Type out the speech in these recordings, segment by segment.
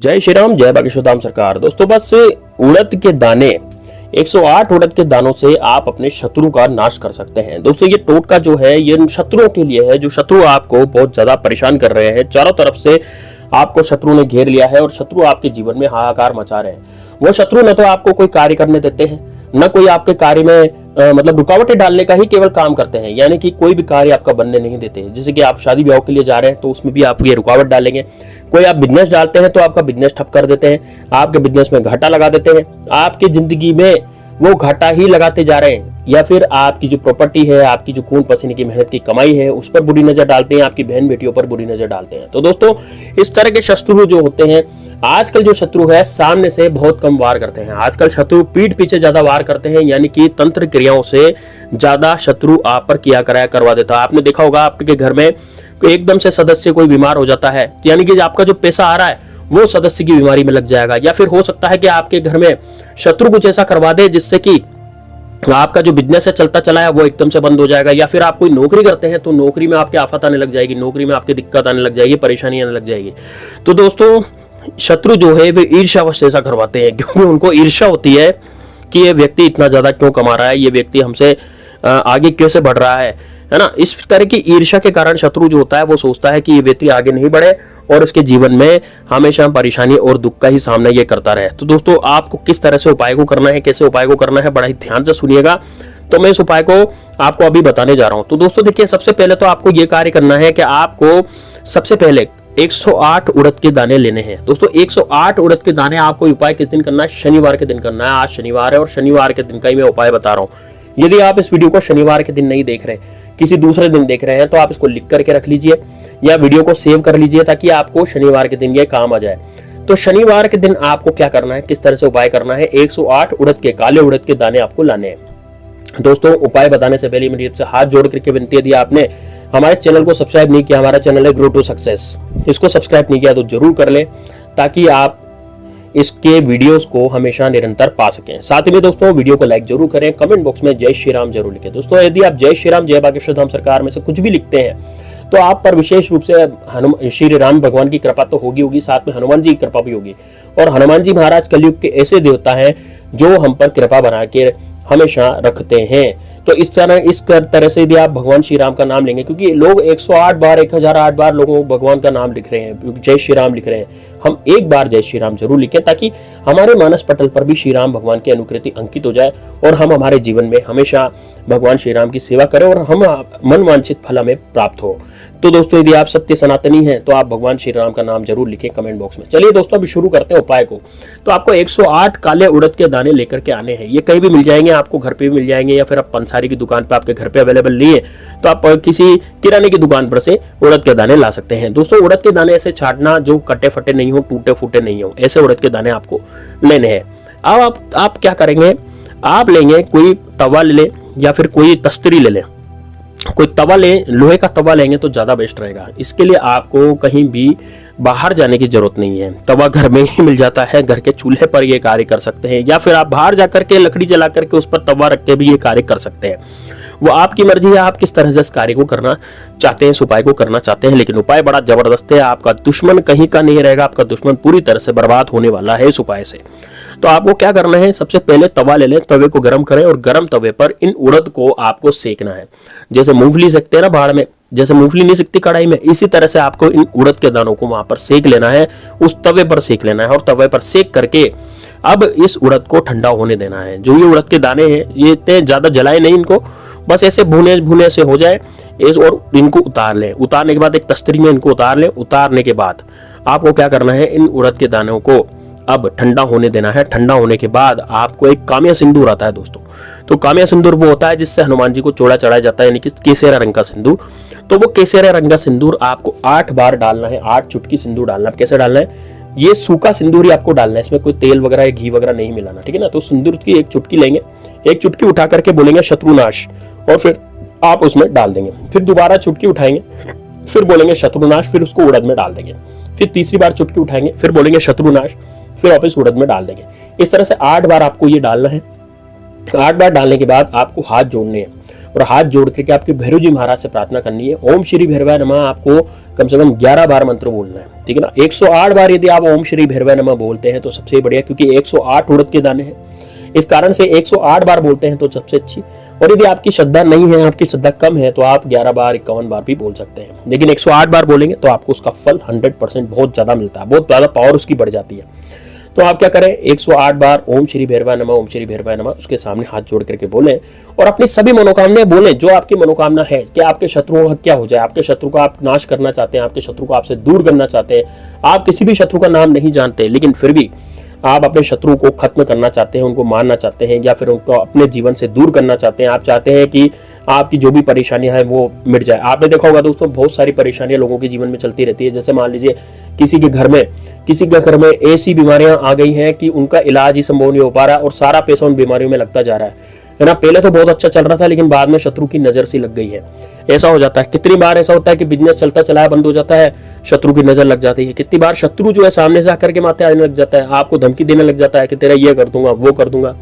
जय श्री राम, जय बागेश्वर सरकार। दोस्तों बस उड़द के दाने 108 उड़द के दानों से आप अपने शत्रु का नाश कर सकते हैं। दोस्तों ये टोटका जो है ये शत्रुओं के लिए है, जो शत्रु आपको बहुत ज्यादा परेशान कर रहे हैं। चारों तरफ से आपको शत्रु ने घेर लिया है और शत्रु आपके जीवन में हाहाकार मचा रहे हैं। वो शत्रु न तो आपको कोई कार्य करने देते हैं, न कोई आपके कार्य में मतलब रुकावटें डालने का ही केवल काम करते हैं, यानी कि कोई भी कार्य आपका बनने नहीं देते। जैसे कि आप शादी ब्याह के लिए जा रहे हैं तो उसमें भी आप ये रुकावट डालेंगे। कोई आप बिजनेस डालते हैं तो आपका बिजनेस ठप कर देते हैं, आपके बिजनेस में घाटा लगा देते हैं, आपकी जिंदगी में वो घाटा ही लगाते जा रहे हैं। या फिर आपकी जो प्रॉपर्टी है, आपकी जो खून पसीने की मेहनत की कमाई है, उस पर बुरी नजर डालते हैं, आपकी बहन बेटियों पर बुरी नजर डालते हैं। तो दोस्तों इस तरह के शत्रु जो होते हैं, आजकल जो शत्रु है सामने से बहुत कम वार करते हैं। आजकल शत्रु पीठ पीछे ज्यादा वार करते हैं, यानी कि तंत्र क्रियाओं से ज्यादा शत्रु आप पर किया कराया करवा देता है। आपने देखा होगा आपके घर में एकदम से सदस्य कोई बीमार हो जाता है, यानी कि आपका जो पैसा आ रहा है वो सदस्य की बीमारी में लग जाएगा। या फिर हो सकता है कि आपके घर में शत्रु कुछ ऐसा करवा दे जिससे कि आपका जो बिजनेस है चलता चला है वो एकदम से बंद हो जाएगा। या फिर आप कोई नौकरी करते हैं तो नौकरी में आपके आफत आने लग जाएगी, नौकरी में आपकी दिक्कत आने लग जाएगी, परेशानी आने लग जाएगी। तो दोस्तों शत्रु जो है वे ईर्ष्यावश ऐसा करवाते हैं, क्योंकि उनको ईर्ष्या होती है कि ये व्यक्ति इतना ज्यादा क्यों कमा रहा है, ये व्यक्ति हमसे आगे कैसे बढ़ रहा है ना। इस तरह की ईर्ष्या के कारण शत्रु जो होता है वो सोचता है कि ये व्यक्ति आगे नहीं बढ़े और उसके जीवन में हमेशा परेशानी और दुख का ही सामना ये करता रहे। तो दोस्तों आपको किस तरह से उपाय को करना है, कैसे उपाय को करना है, बड़ा ही ध्यान से सुनिएगा। तो मैं इस उपाय को आपको अभी बताने जा रहा हूं। तो दोस्तों देखिए, सबसे पहले तो आपको ये कार्य करना है कि आपको सबसे पहले 108 उड़द के दाने लेने हैं। दोस्तों 108 उड़द के दाने आपको उपाय किस दिन करना है? शनिवार के दिन करना है। आज शनिवार है और शनिवार के दिन का ही मैं उपाय बता रहा हूं। यदि आप इस वीडियो को शनिवार के दिन नहीं देख रहे, किसी दूसरे दिन देख रहे हैं, तो आप इसको लिख करके रख लीजिए या वीडियो को सेव कर लीजिए ताकि आपको शनिवार के दिन ये काम आ जाए। तो शनिवार के दिन आपको क्या करना है, किस तरह से उपाय करना है? 108 उड़द के काले उड़द के दाने आपको लाने हैं। दोस्तों उपाय बताने से पहले मेरी आपसे हाथ जोड़ करके विनती है, यदि आपने हमारे चैनल को सब्सक्राइब नहीं किया, हमारा चैनल है ग्रो टू सक्सेस, इसको सब्सक्राइब नहीं किया तो जरूर कर लें ताकि आप इसके वीडियोस को हमेशा निरंतर पा सकें। साथ ही में दोस्तों वीडियो को लाइक जरूर करें, कमेंट बॉक्स में जय श्री राम जरूर लिखें। दोस्तों यदि आप जय श्री राम, जय बागेश्वर धाम सरकार में से कुछ भी लिखते हैं तो आप पर विशेष रूप से श्री राम भगवान की कृपा तो होगी, साथ में हनुमान जी की कृपा भी होगी। और हनुमान जी महाराज कलयुग के ऐसे देवता हैं जो हम पर कृपा बना के हमेशा रखते हैं। तो इस तरह से यदि आप भगवान श्री राम का नाम लेंगे, क्योंकि लोग 108 बार 1008 बार लोगों को भगवान का नाम लिख रहे हैं, जय श्री राम लिख रहे हैं, हम एक बार जय श्री राम जरूर लिखें ताकि हमारे मानस पटल पर भी श्री राम भगवान की अनुकृति अंकित हो जाए और हम हमारे जीवन में हमेशा भगवान श्री राम की सेवा करें और हम मन वांछित फल हमें प्राप्त हो। तो दोस्तों यदि आप सत्य सनातनी हैं तो आप भगवान श्री राम का नाम जरूर लिखें कमेंट बॉक्स में। चलिए दोस्तों अभी शुरू करते हैं उपाय को। तो आपको 108 काले उड़द के दाने लेकर के आने हैं। ये कहीं भी मिल जाएंगे, आपको घर पे भी मिल जाएंगे, या फिर आप पंसारी की दुकान पे आपके घर पे अवेलेबल नहीं है तो आप किसी किराने की दुकान पर से उड़द के दाने ला सकते हैं। दोस्तों उड़द के दाने ऐसे छाटना जो कटे फटे नहीं हो, टूटे फूटे नहीं हो, ऐसे उड़द के दाने आपको लेने हैं। अब आप क्या करेंगे, आप लेंगे कोई तवा ले लें या फिर कोई तस्तरी ले लें, कोई तवा लें, लोहे का तवा लेंगे तो ज्यादा बेस्ट रहेगा। इसके लिए आपको कहीं भी बाहर जाने की जरूरत नहीं है, तवा घर में ही मिल जाता है, घर के चूल्हे पर ये कार्य कर सकते हैं, या फिर आप बाहर जाकर के लकड़ी जला करके उस पर तवा रख के भी ये कार्य कर सकते हैं। वो आपकी मर्जी है आप किस तरह से इस कार्य को करना चाहते हैं, इस उपाय को करना चाहते हैं। लेकिन उपाय बड़ा जबरदस्त है, आपका दुश्मन कहीं का नहीं रहेगा, आपका दुश्मन पूरी तरह से बर्बाद होने वाला है इस उपाय से। तो आपको क्या करना है, सबसे पहले तवा ले लें, तवे को गर्म करें और गर्म तवे पर इन उड़द को आपको सेकना है। जैसे मूंगफली सेकते हैं ना भाड़ में, जैसे मूंगफली नहीं सिकती कढ़ाई में, इसी तरह से आपको इन उड़द के दानों को वहां पर सेक लेना है, उस तवे पर सेक लेना है। और तवे पर सेक करके अब इस उड़द को ठंडा होने देना है। जो ये उड़द के दाने हैं ये इतने ज्यादा जलाए नहीं, इनको बस ऐसे भुने भुने से हो जाए और इनको उतार लें। उतारने के बाद एक तस्तरी में इनको उतार लें। उतारने के बाद आपको क्या करना है, इन उड़द के दानों को अब ठंडा होने देना है। ठंडा होने के बाद आपको एक काम्या सिंदूर आता है दोस्तों। तो काम्या सिंदूर वो होता है जिससे हनुमान जी को चोड़ा चढ़ाया जाता है, यानी कि केसरिया रंग का सिंदूर। तो वो केसरिया रंग का सिंदूर आपको 8 बार डालना है, 8 चुटकी सिंदूर डालना है। कैसे डालना है, ये सूखा सिंदूर ही आपको डालना है, इसमें कोई तेल वगैरह या घी वगैरह नहीं मिलाना, ठीक है ना। तो सिंदूर की एक चुटकी लेंगे, एक चुटकी उठा करके बोलेंगे शत्रुनाश, और फिर आप उसमें डाल देंगे। फिर दोबारा चुटकी उठाएंगे, फिर बोलेंगे शत्रुनाश, फिर उसको उड़द में डाल देंगे। फिर तीसरी बार चुटकी उठाएंगे, फिर बोलेंगे शत्रुनाश, फिर वापस उड़द में डाल देंगे। इस तरह से 8 बार आपको ये डालना है। 8 बार डालने के बाद आपको हाथ जोड़ने हैं और हाथ जोड़ करके आपके भैरव जी महाराज से प्रार्थना करनी है। ओम श्री भैरवाय नमः आपको कम से कम 11 बार मंत्र बोलना है, ठीक है ना। 108 बार यदि आप ओम श्री भैरवाय नमः बोलते हैं तो सबसे बढ़िया, क्योंकि 108 उड़द के दाने हैं, इस कारण से 108 बार बोलते हैं तो सबसे अच्छी। और यदि आपकी श्रद्धा नहीं है, आपकी श्रद्धा कम है, तो आप 11 बार 51 बार भी बोल सकते हैं, लेकिन 108 बार बोलेंगे तो आपको उसका फल 100% बहुत ज्यादा मिलता है, बहुत ज्यादा पावर उसकी बढ़ जाती है। तो आप क्या करें, 108 बार ओम श्री भैरवाय नमः, ओम श्री भैरवाय नमः उसके सामने हाथ जोड़ करके बोलें और अपनी सभी मनोकामनाएं बोलें। जो आपकी मनोकामना है कि आपके शत्रुओं का क्या हो जाए, आपके शत्रु का आप नाश करना चाहते हैं, आपके शत्रु को आपसे दूर करना चाहते हैं, आप किसी भी शत्रु का नाम नहीं जानते लेकिन फिर भी आप अपने शत्रु को खत्म करना चाहते हैं, उनको मारना चाहते हैं, या फिर उनको अपने जीवन से दूर करना चाहते हैं। आप चाहते हैं कि आपकी जो भी परेशानियां हैं वो मिट जाए। आपने देखा होगा दोस्तों, बहुत सारी परेशानियां लोगों के जीवन में चलती रहती है। जैसे मान लीजिए किसी के घर में ऐसी बीमारियां आ गई हैं कि उनका इलाज ही संभव नहीं हो पा रहा और सारा पैसा उन बीमारियों में लगता जा रहा है ना। पहले तो बहुत अच्छा चल रहा था लेकिन बाद में शत्रु की नजर सी लग गई है। ऐसा हो जाता है, कितनी बार ऐसा होता है कि बिजनेस चलता चला बंद हो जाता है, शत्रु की नजर लग जाती है। कितनी बार शत्रु जो है सामने से आकर के माथे आने लग जाता है, आपको धमकी देने लग जाता है कि तेरा ये कर दूंगा, वो कर दूंगा।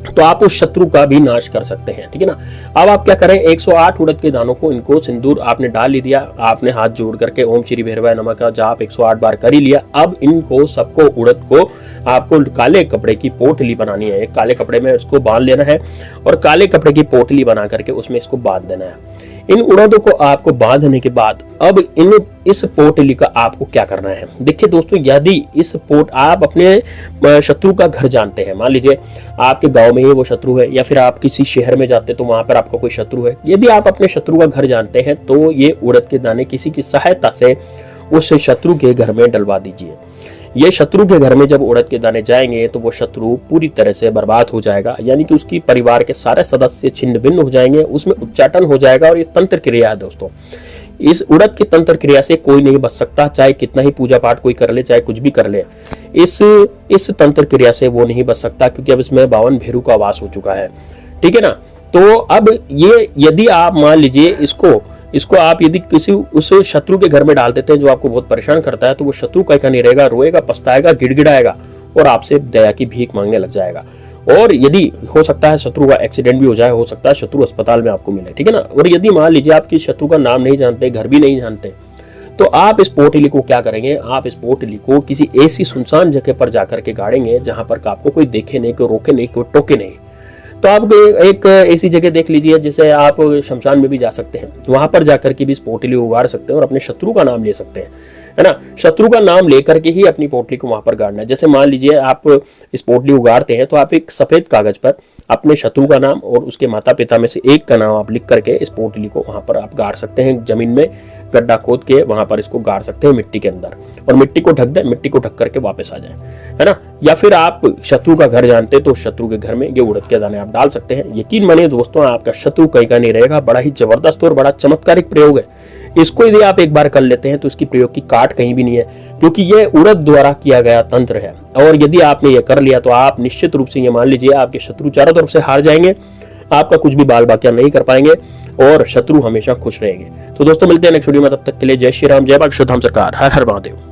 तो आप उस शत्रु का भी नाश कर सकते हैं, ठीक है ना। अब आप क्या करें, 108 उड़द के दानों को, इनको सिंदूर आपने डाल ही दिया, आपने हाथ जोड़ करके ओम श्री भैरवाय नमः का जाप 108 बार कर ही लिया। अब इनको सबको, उड़द को आपको काले कपड़े की पोटली बनानी है, एक काले कपड़े में इसको बांध लेना है और काले कपड़े की पोटली बना करके उसमें इसको बांध देना है। इन उड़दों को आपको बांधने के बाद अब इस पोटली का आपको क्या करना है। देखिए दोस्तों, यदि आप अपने शत्रु का घर जानते हैं, मान लीजिए आपके गांव में ही वो शत्रु है या फिर आप किसी शहर में जाते तो वहां पर आपका कोई शत्रु है, यदि आप अपने शत्रु का घर जानते हैं तो ये उड़द के दाने किसी की सहायता से उस शत्रु के घर में डलवा दीजिए। ये शत्रु के घर में जब उड़द के दाने जाएंगे तो वो शत्रु पूरी तरह से बर्बाद हो जाएगा, यानी कि उसकी परिवार के सारे सदस्य छिन्न भिन्न हो जाएंगे, उसमें उच्चाटन हो जाएगा। और ये तंत्र क्रिया है दोस्तों, इस उड़द की तंत्र क्रिया से कोई नहीं बच सकता, चाहे कितना ही पूजा पाठ कोई कर ले, चाहे कुछ भी कर ले, इस तंत्र क्रिया से वो नहीं बच सकता, क्योंकि अब इसमें 52 भेरू का वास हो चुका है, ठीक है ना। तो अब ये यदि आप मान लीजिए इसको आप यदि किसी उस शत्रु के घर में डाल देते हैं जो आपको बहुत परेशान करता है, तो वो शत्रु का नहीं रहेगा, रोएगा, पछताएगा, गिड़गिड़ाएगा और आपसे दया की भीख मांगने लग जाएगा। और यदि हो सकता है शत्रु का एक्सीडेंट भी हो जाए, हो सकता है शत्रु अस्पताल में आपको मिले, ठीक है ना। और यदि मान लीजिए आपकी शत्रु का नाम नहीं जानते, घर भी नहीं जानते, तो आप इस पोटली को क्या करेंगे, आप इस पोटली को किसी ऐसी सुनसान जगह पर जाकर के गाड़ेंगे जहां पर आपको कोई देखे नहीं, कोई रोके नहीं, कोई टोके नहीं। तो आप एक ऐसी जगह देख लीजिए, जैसे आप शमशान में भी जा सकते हैं, वहां पर जाकर के भी इस पोटली उगाड़ सकते हैं और अपने शत्रु का नाम ले सकते हैं, है ना। शत्रु का नाम लेकर के ही अपनी पोटली को वहां पर गाड़ना है। जैसे मान लीजिए आप इस पोटली उगाड़ते हैं तो आप एक सफेद कागज पर अपने शत्रु का नाम और उसके माता पिता में से एक का नाम आप लिख करके इस पोटली को वहां पर आप गाड़ सकते हैं। जमीन में गड्ढा खोद के वहां पर इसको गाड़ सकते हैं मिट्टी के अंदर, और मिट्टी को ढक दें, मिट्टी को ढक करके वापस आ जाए, है ना। या फिर आप शत्रु का घर जानते तो शत्रु के घर में ये उड़द के दाने आप डाल सकते हैं। यकीन मानिए दोस्तों, आपका शत्रु कहीं का नहीं रहेगा। बड़ा ही जबरदस्त और बड़ा चमत्कारिक प्रयोग है। इसको यदि आप एक बार कर लेते हैं तो इसकी प्रयोग की काट कहीं भी नहीं है, क्योंकि ये उड़द द्वारा किया गया तंत्र है। और यदि आपने ये कर लिया तो आप निश्चित रूप से ये मान लीजिए आपके शत्रु चारों तरफ से हार जाएंगे, आपका कुछ भी बाल बाकिया नहीं कर पाएंगे और शत्रु हमेशा खुश रहेंगे। तो दोस्तों मिलते हैं नेक्स्ट वीडियो में, तब तक के लिए जय श्री राम, जय बाग श्रीधाम सरकार, हर हर महादेव।